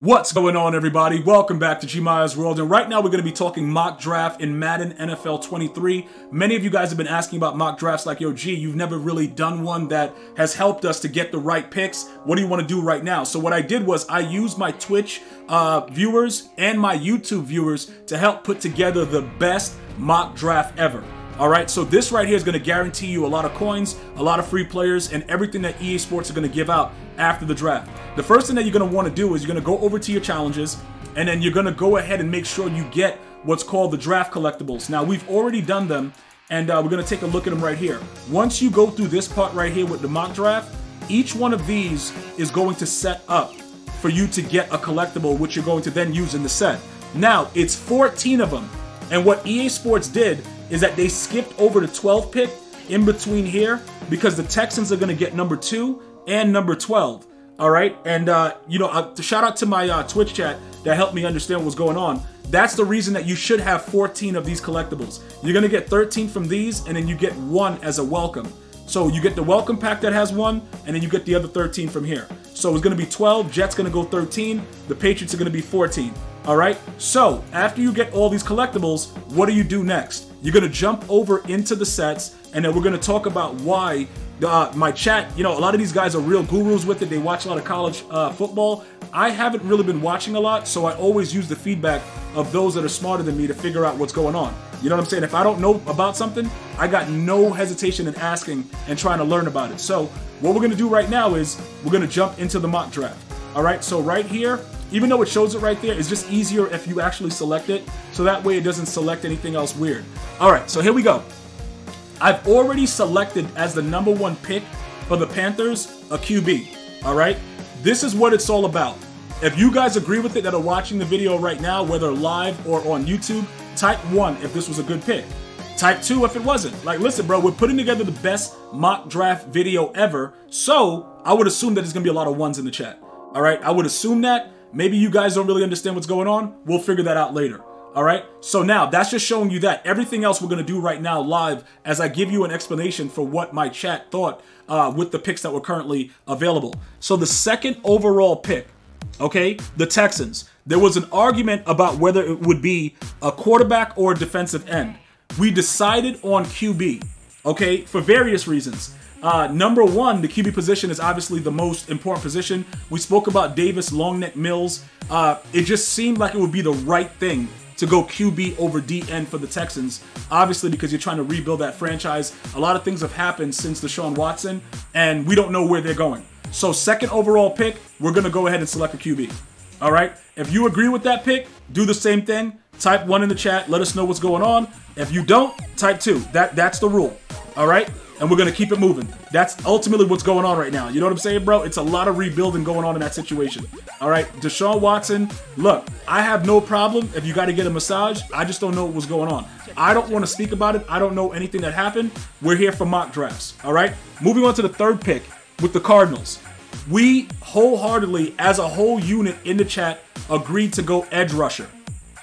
What's going on, everybody? Welcome back to GmiasWorld, and right now we're going to be talking mock draft in Madden NFL 23. Many of you guys have been asking about mock drafts like, yo, G, you've never really done one that has helped us to get the right picks. What do you want to do right now? So what I did was I used my Twitch viewers and my YouTube viewers to help put together the best mock draft ever. All right, so this right here is going to guarantee you a lot of coins, a lot of free players, and everything that EA Sports are going to give out after the draft. The first thing that you're going to want to do is you're going to go over to your challenges, and then you're going to go ahead and make sure you get what's called the draft collectibles. Now, we've already done them, and we're going to take a look at them right here. Once you go through this part right here with the mock draft, each one of these is going to set up for you to get a collectible, which you're going to then use in the set. Now, it's 14 of them, and what EA Sports did is that they skipped over the 12th pick in between here because the Texans are going to get number 2 and number 12. All right, and shout out to my Twitch chat that helped me understand what's going on. That's the reason that you should have 14 of these collectibles. You're going to get 13 from these, and then you get 1 as a welcome. So you get the welcome pack that has 1, and then you get the other 13 from here. So it's going to be 12, Jets going to go 13, the Patriots are going to be 14. All right, so after you get all these collectibles, what do you do next? You're going to jump over into the sets, and then we're going to talk about why my chat, a lot of these guys are real gurus with it. They watch a lot of college football. I haven't really been watching a lot, so I always use the feedback of those that are smarter than me to figure out what's going on. You know what I'm saying? If I don't know about something, I got no hesitation in asking and trying to learn about it. So what we're going to do right now is we're going to jump into the mock draft. All right, so right here, even though it shows it right there, it's just easier if you actually select it, so that way it doesn't select anything else weird. All right, so here we go. I've already selected as the #1 pick for the Panthers a QB, all right? This is what it's all about. If you guys agree with it that are watching the video right now, whether live or on YouTube, type 1 if this was a good pick. Type 2 if it wasn't. Like, listen, bro, we're putting together the best mock draft video ever, so I would assume that there's going to be a lot of 1s in the chat, all right? I would assume that. Maybe you guys don't really understand what's going on. We'll figure that out later. All right. So now that's just showing you that. Everything else we're going to do right now live as I give you an explanation for what my chat thought with the picks that were currently available. So the second overall pick, okay, the Texans. There was an argument about whether it would be a quarterback or a defensive end. We decided on QB, okay, for various reasons. #1, the QB position is obviously the most important position. We spoke about Davis, long neck, Mills. It just seemed like it would be the right thing to go QB over DN for the Texans, obviously because you're trying to rebuild that franchise. A lot of things have happened since Deshaun Watson, and we don't know where they're going. So second overall pick, we're going to go ahead and select a QB. All right? If you agree with that pick, do the same thing. Type 1 in the chat. Let us know what's going on. If you don't, type 2. That's the rule. All right? And we're going to keep it moving. That's ultimately what's going on right now. You know what I'm saying, bro? It's a lot of rebuilding going on in that situation. All right, Deshaun Watson, look, I have no problem if you got to get a massage. I just don't know what's going on. I don't want to speak about it. I don't know anything that happened. We're here for mock drafts, all right? Moving on to the third pick with the Cardinals. We wholeheartedly, as a whole unit in the chat, agreed to go edge rusher,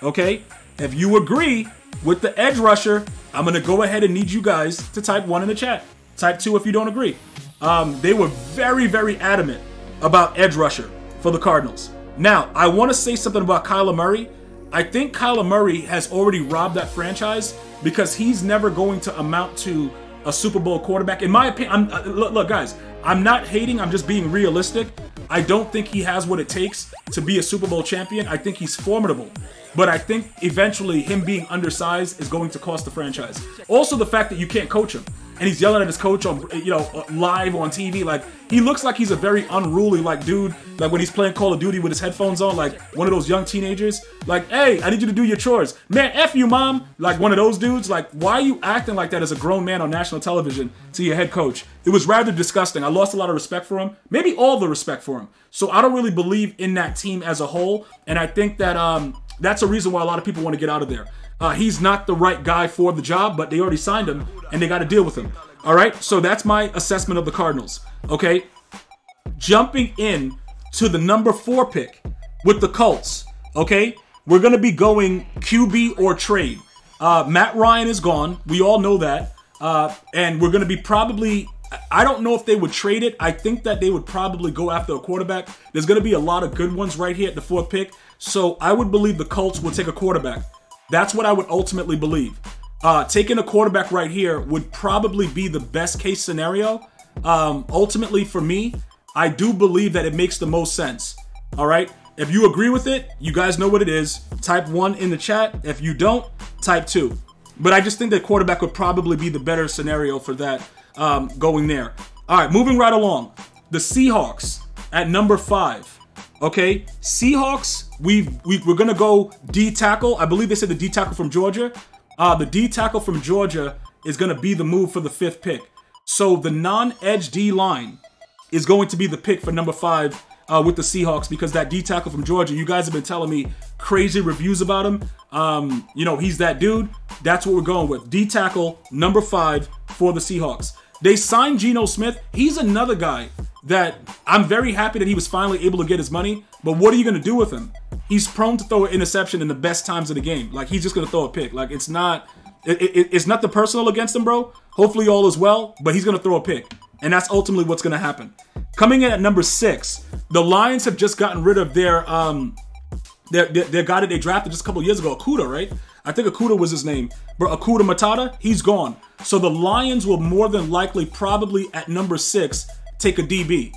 okay? If you agree with the edge rusher, I'm going to go ahead and need you guys to type 1 in the chat. Type 2 if you don't agree. They were very, very adamant about edge rusher for the Cardinals. Now, I want to say something about Kyler Murray. I think Kyler Murray has already robbed that franchise because he's never going to amount to a Super Bowl quarterback. In my opinion, look, guys, I'm not hating. I'm just being realistic. I don't think he has what it takes to be a Super Bowl champion. I think he's formidable. But I think eventually him being undersized is going to cost the franchise. Also, the fact that you can't coach him. And he's yelling at his coach on, live on TV. Like, he looks like he's a very unruly, dude. Like, when he's playing Call of Duty with his headphones on, like, one of those young teenagers. Like, hey, I need you to do your chores. Man, F you, mom. Like, one of those dudes. Like, why are you acting like that as a grown man on national television to your head coach? It was rather disgusting. I lost a lot of respect for him. Maybe all the respect for him. So I don't really believe in that team as a whole. And I think that that's a reason why a lot of people want to get out of there. He's not the right guy for the job, but they already signed him, and they got to deal with him. All right, so that's my assessment of the Cardinals, okay? Jumping in to the #4 pick with the Colts, okay? We're going to be going QB or trade. Matt Ryan is gone. We all know that. And we're going to be probably I don't know if they would trade it. I think that they would probably go after a quarterback. There's going to be a lot of good ones right here at the 4th pick. So I would believe the Colts will take a quarterback. That's what I would ultimately believe. Taking a quarterback right here would probably be the best case scenario. Ultimately for me, I do believe that it makes the most sense. All right. If you agree with it, you guys know what it is. Type 1 in the chat. If you don't, type 2. But I just think that quarterback would probably be the better scenario for that going there. All right, moving right along. The Seahawks at number 5. Okay, Seahawks, we're going to go D tackle. I believe they said the D tackle from Georgia. The D tackle from Georgia is going to be the move for the 5th pick. So the non-edge D line is going to be the pick for number 5 with the Seahawks, because that D tackle from Georgia, you guys have been telling me crazy reviews about him. You know, he's that dude. That's what we're going with. D tackle, number 5 for the Seahawks. They signed Geno Smith. He's another guy that I'm very happy that he was finally able to get his money. But what are you going to do with him? He's prone to throw an interception in the best times of the game. Like, he's just going to throw a pick. Like, it's nothing personal against him, bro. Hopefully all is well, but he's going to throw a pick. And that's ultimately what's going to happen. Coming in at number 6, the Lions have just gotten rid of their guy that they drafted just a couple years ago, Okudah, right? I think Okudah was his name. But Okudah Matata, he's gone. So the Lions will more than likely probably at number 6 take a DB.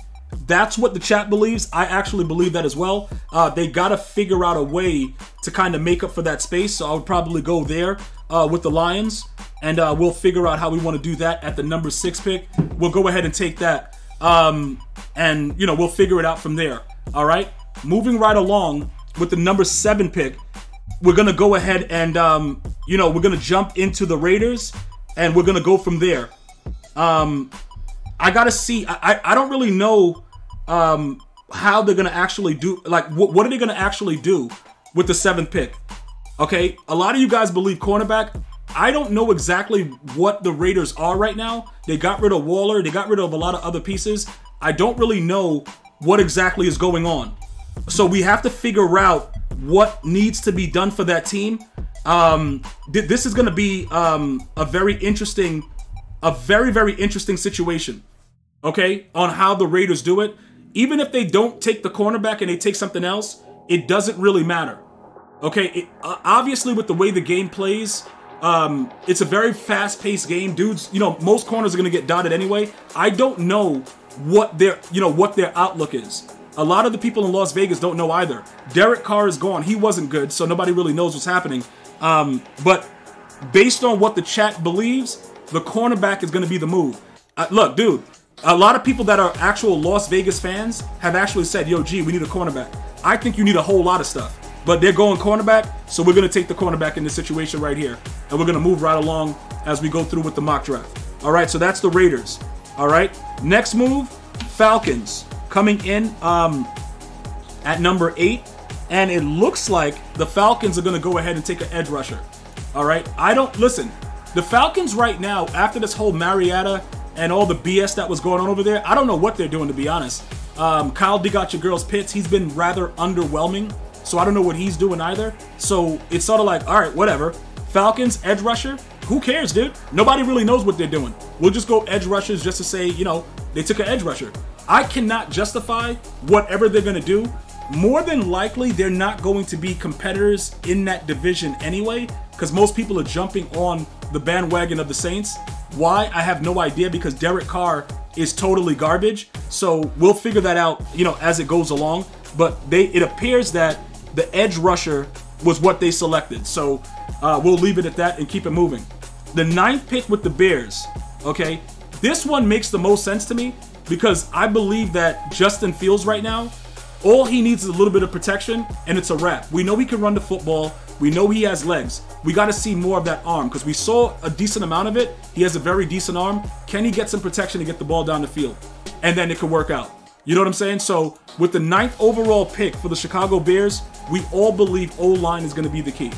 That's what the chat believes. I actually believe that as well. They got to figure out a way to kind of make up for that space. So I would probably go there with the Lions. And we'll figure out how we want to do that at the number 6 pick. We'll go ahead and take that. And, you know, we'll figure it out from there. All right. Moving right along with the number 7 pick. We're going to go ahead and, you know, we're going to jump into the Raiders. And we're going to go from there. I got to see. I don't really know how they're going to actually do. Like, what are they going to actually do with the 7th pick? Okay. A lot of you guys believe cornerback. I don't know exactly what the Raiders are right now. They got rid of Waller. They got rid of a lot of other pieces. I don't really know what exactly is going on. So we have to figure out what needs to be done for that team. This is going to be a very, very interesting situation. Okay, on how the Raiders do it. Even if they don't take the cornerback and they take something else, it doesn't really matter. Okay, obviously with the way the game plays, it's a very fast-paced game. Dudes, you know, most corners are going to get dotted anyway. I don't know what their outlook is. A lot of the people in Las Vegas don't know either. Derek Carr is gone. He wasn't good, so nobody really knows what's happening. But based on what the chat believes, the cornerback is going to be the move. Look, dude, a lot of people that are actual Las Vegas fans have actually said, yo, G, we need a cornerback. I think you need a whole lot of stuff. But they're going cornerback, so we're going to take the cornerback in this situation right here. And we're going to move right along as we go through with the mock draft. All right, so that's the Raiders. All right, next move, Falcons coming in at number 8. And it looks like the Falcons are going to go ahead and take an edge rusher. All right, listen, the Falcons right now, after this whole Mariota and all the BS that was going on over there, I don't know what they're doing, to be honest. Kyle D got your girl's pits. He's been rather underwhelming. So I don't know what he's doing either. So it's sort of like, all right, whatever. Falcons, edge rusher, who cares, dude? Nobody really knows what they're doing. We'll just go edge rushers just to say, you know, they took an edge rusher. I cannot justify whatever they're going to do. More than likely, they're not going to be competitors in that division anyway, because most people are jumping on the bandwagon of the Saints. Why? I have no idea, because Derek Carr is totally garbage. So we'll figure that out, you know, as it goes along. But it appears that the edge rusher was what they selected. So we'll leave it at that and keep it moving. The 9th pick with the Bears. Okay, this one makes the most sense to me because I believe that Justin Fields right now, all he needs is a little bit of protection and it's a wrap. We know he can run the football. We know he has legs. We got to see more of that arm because we saw a decent amount of it. He has a very decent arm. Can he get some protection to get the ball down the field? And then it could work out. You know what I'm saying? So with the 9th overall pick for the Chicago Bears, we all believe O-line is going to be the key.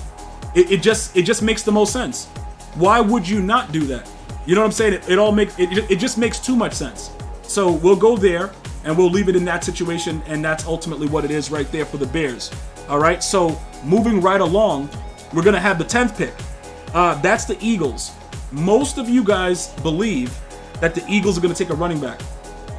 It just makes the most sense. Why would you not do that? You know what I'm saying? It just makes too much sense. So we'll go there and we'll leave it in that situation, and that's ultimately what it is right there for the Bears. All right, so moving right along, we're going to have the 10th pick. That's the Eagles. Most of you guys believe that the Eagles are going to take a running back.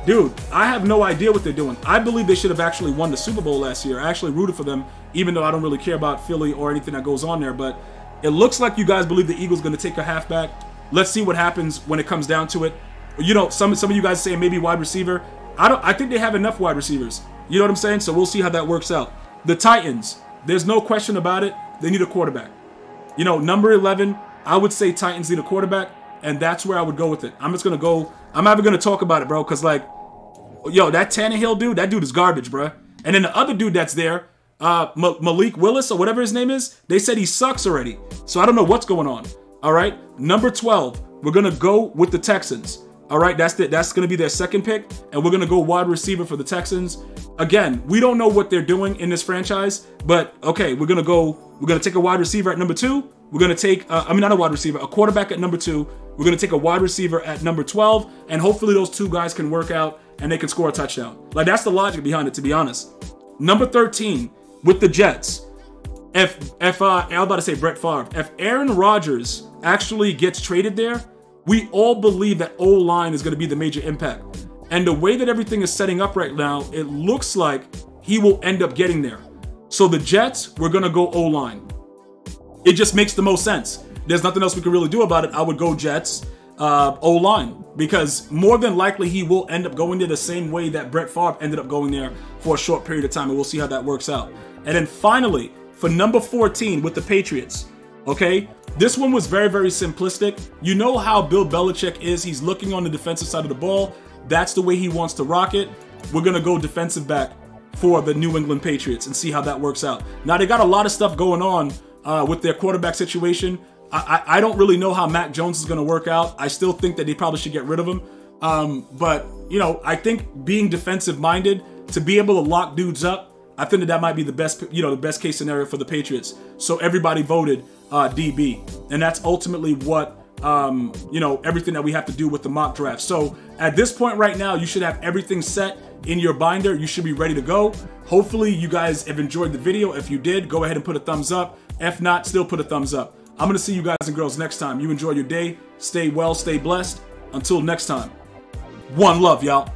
Dude, I have no idea what they're doing. I believe they should have actually won the Super Bowl last year. I actually rooted for them, even though I don't really care about Philly or anything that goes on there. But it looks like you guys believe the Eagles are going to take a halfback. Let's see what happens when it comes down to it. You know, some of you guys saying maybe wide receiver. I think they have enough wide receivers. You know what I'm saying? So we'll see how that works out. The Titans, there's no question about it. They need a quarterback. You know, number 11, I would say Titans need a quarterback, and that's where I would go with it. I'm just going to go. I'm not even going to talk about it, bro, because, like, yo, that Tannehill dude, that dude is garbage, bro. And then the other dude that's there, Malik Willis or whatever his name is, they said he sucks already. So I don't know what's going on. All right, number 12, we're going to go with the Texans. All right, that's going to be their second pick, and we're going to go wide receiver for the Texans. Again, we don't know what they're doing in this franchise, but okay, we're going to take a wide receiver at number 2. We're going to take, not a wide receiver, a quarterback at number 2. We're going to take a wide receiver at number 12, and hopefully those two guys can work out and they can score a touchdown. Like, that's the logic behind it, to be honest. Number 13, with the Jets. I was about to say Brett Favre. If Aaron Rodgers actually gets traded there, we all believe that O-line is going to be the major impact. And the way that everything is setting up right now, it looks like he will end up getting there. So the Jets, we're going to go O-line. It just makes the most sense. There's nothing else we can really do about it. I would go Jets, O-line, because more than likely he will end up going there the same way that Brett Favre ended up going there for a short period of time, and we'll see how that works out. And then finally, for number 14 with the Patriots, okay? This one was very, very simplistic. You know how Bill Belichick is. He's looking on the defensive side of the ball. That's the way he wants to rock it. We're going to go defensive back for the New England Patriots and see how that works out. Now, they got a lot of stuff going on with their quarterback situation. I don't really know how Mac Jones is going to work out. I still think that they probably should get rid of him. But, you know, I think being defensive-minded, to be able to lock dudes up, I think that might be the best, you know, the best case scenario for the Patriots. So everybody voted DB, and that's ultimately what you know, everything that we have to do with the mock draft. So at this point right now, you should have everything set in your binder. You should be ready to go. Hopefully you guys have enjoyed the video. If you did, go ahead and put a thumbs up. If not, still put a thumbs up. I'm going to see you guys and girls next time. You enjoy your day. Stay well, stay blessed. Until next time. One love, y'all.